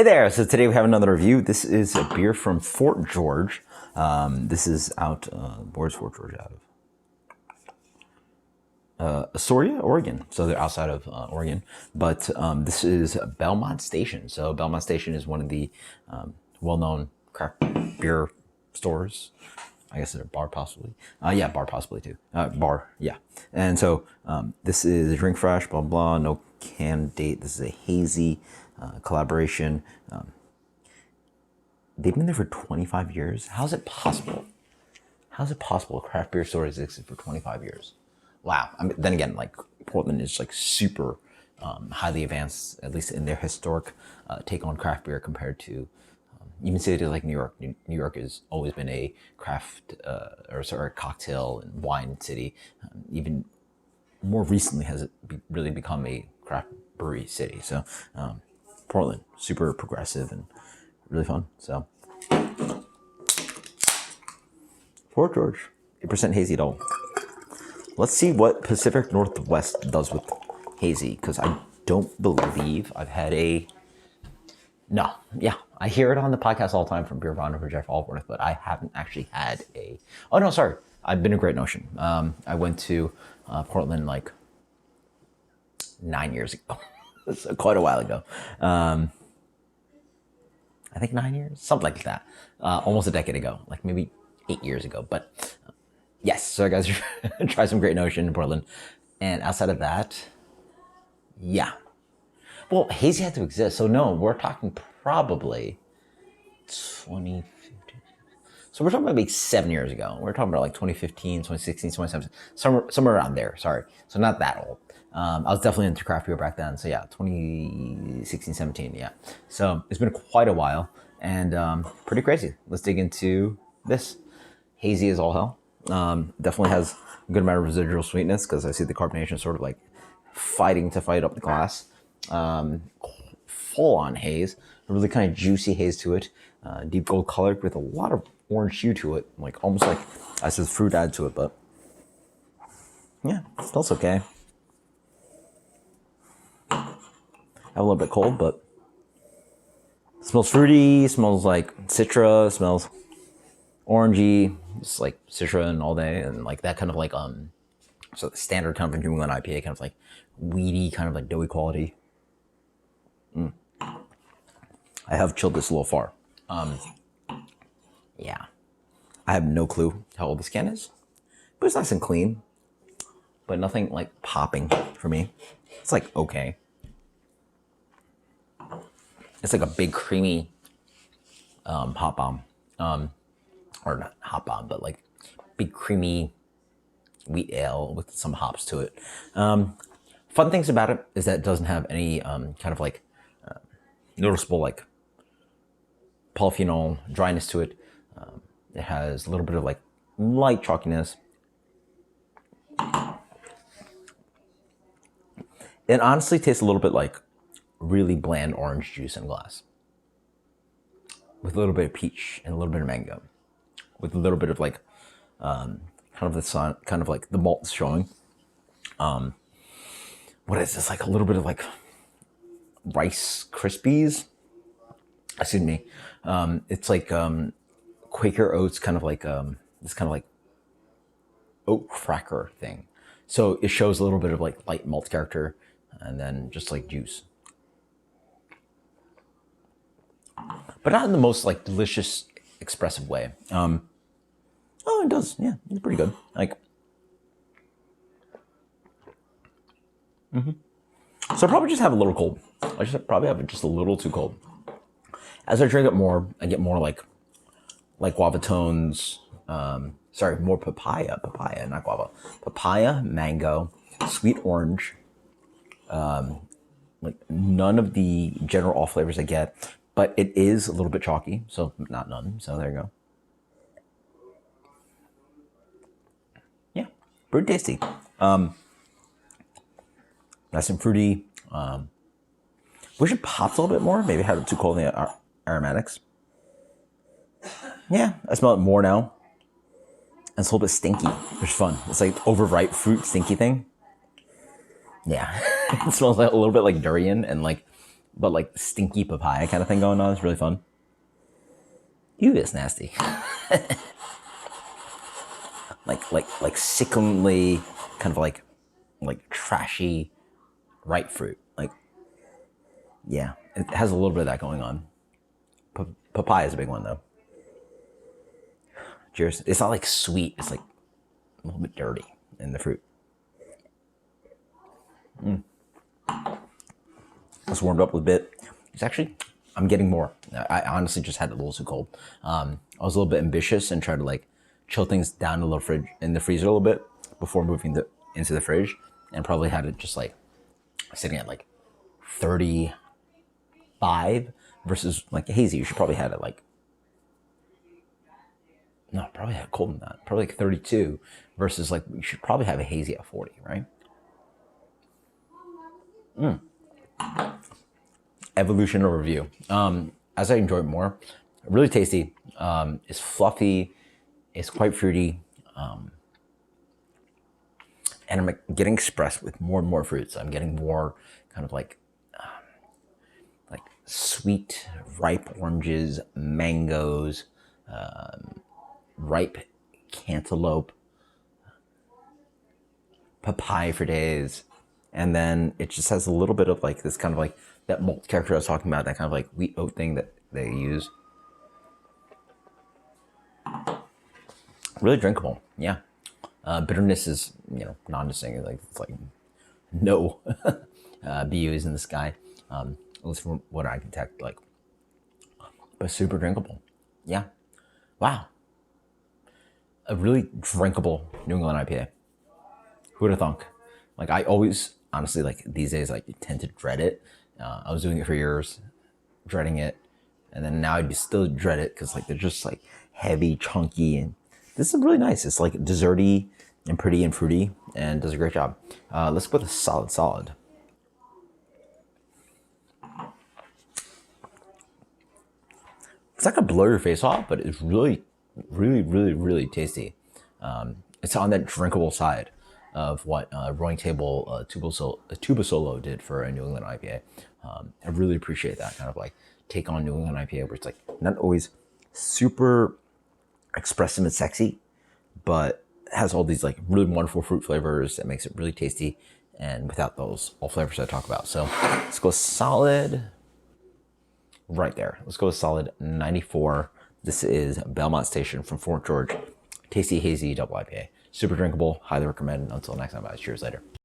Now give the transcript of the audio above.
Hey there, so today we have another review. This is a beer from Fort George. This is out, where's Fort George out of? Astoria, Oregon. So they're outside of Oregon. But this is Belmont Station. So Belmont Station is one of the well-known craft beer stores. I guess they're a bar possibly. Yeah, bar possibly too. Bar, yeah. And so this is Drink Fresh, blah, blah, no can date. This is a hazy collaboration. They've been there for 25 years. How's it possible? How's it possible a craft beer store has existed for 25 years? Wow. I mean, then again, like Portland is like super highly advanced, at least in their historic take on craft beer compared to even cities like New York. New York has always been a craft cocktail and wine city. Even more recently has it really become a craft brewery city. So Portland, super progressive and really fun. So Fort George, 8% hazy at all. Let's see what Pacific Northwest does with hazy, because I don't believe I've had a... No, yeah, I hear it on the podcast all the time from Beer Bond for Jeff Allworth, but I haven't actually had a... Oh no, sorry, I've been to Great Notion. I went to Portland like 9 years ago. It's quite a while ago. I think 9 years, something like that. Almost a decade ago, like maybe 8 years ago. But yes, so guys, try some Great Notion in Portland. And outside of that, yeah. Well, hazy had to exist. So no, we're talking probably 2015. So we're talking about maybe 7 years ago. We're talking about like 2015, 2016, 2017, somewhere around there. Sorry. So not that old. I was definitely into craft beer back then. So yeah, 2016, 17, yeah. So it's been quite a while and pretty crazy. Let's dig into this. Hazy as all hell. Definitely has a good amount of residual sweetness because I see the carbonation sort of like fighting to fight up the glass. Full on haze, a really kind of juicy haze to it. Deep gold color with a lot of orange hue to it, like almost like I said fruit add to it, but yeah, it smells okay. A little bit cold, but it smells fruity, smells like citra, smells orangey, it's like citra and all day, and like that kind of like so the standard kind of New England IPA, kind of like weedy, kind of like doughy quality. I have chilled this a little far. Yeah, I have no clue how old this can is, but it's nice and clean, but nothing like popping for me. It's like okay. It's like a big creamy hop bomb, or not hop bomb, but like big creamy wheat ale with some hops to it. Fun things about it is that it doesn't have any kind of like noticeable like polyphenol dryness to it. It has a little bit of like light chalkiness. It honestly tastes a little bit like really bland orange juice in a glass with a little bit of peach and a little bit of mango with a little bit of like kind of the sun, kind of like the malt showing. What is this, like a little bit of like Rice Krispies, excuse me. It's like Quaker Oats, kind of like this kind of like oat cracker thing. So it shows a little bit of like light malt character and then just like juice, but not in the most like delicious, expressive way. Oh, it does. Yeah, it's pretty good. Like, so I probably just have a little cold. I just probably have it just a little too cold. As I drink it more, I get more like guava tones. Sorry, more papaya, not guava. Papaya, mango, sweet orange. Like none of the general off flavors I get, but it is a little bit chalky, so not none. So there you go. Yeah, pretty tasty. Nice and fruity. Wish it popped a little bit more. Maybe had it too cold in the aromatics. Yeah, I smell it more now. And it's a little bit stinky, which is fun. It's like overripe fruit stinky thing. Yeah, it smells like a little bit like durian and like but like stinky papaya kind of thing going on. It's really fun. Ew, it's nasty. like sickeningly kind of like trashy ripe fruit. Like, yeah, it has a little bit of that going on. Papaya is a big one though. Cheers. It's not like sweet. It's like a little bit dirty in the fruit. It's warmed up a bit. It's actually, I'm getting more. I honestly just had it a little too cold. I was a little bit ambitious and tried to like chill things down a little fridge in the freezer a little bit before moving into the fridge, and probably had it just like sitting at like 35 versus like a hazy. You should probably have it like, no, probably had colder than that. Probably like 32 versus like, you should probably have a hazy at 40, right? Evolution overview. As I enjoy it more, really tasty. It's fluffy. It's quite fruity. And I'm getting expressed with more and more fruits. I'm getting more kind of like sweet, ripe oranges, mangoes, ripe cantaloupe, papaya for days. And then it just has a little bit of like this kind of like that malt character I was talking about, that kind of like wheat oat thing that they use. Really drinkable, yeah. Bitterness is, non-distinct. Like, it's like no BUs in the sky, at least from what I can detect. Like, but super drinkable, yeah. Wow, a really drinkable New England IPA. Who would have thunk? Like, I always, honestly, like these days, like tend to dread it. I was doing it for years, dreading it, and then now I still dread it because like they're just like heavy, chunky, and this is really nice. It's like desserty and pretty and fruity, and does a great job. Let's go with a solid. It's not gonna blow your face off, but it's really, really, really, really tasty. It's on that drinkable side of what Rolling Table Tuba Solo did for a New England IPA. I really appreciate that kind of like take on New England IPA, where it's like not always super expressive and sexy, but has all these like really wonderful fruit flavors that makes it really tasty, and without those all flavors I talk about. So let's go solid right there. Let's go solid 94. This is Belmont Station from Fort George. Tasty Hazy Double IPA. Super drinkable. Highly recommend. Until next time, guys. Cheers later.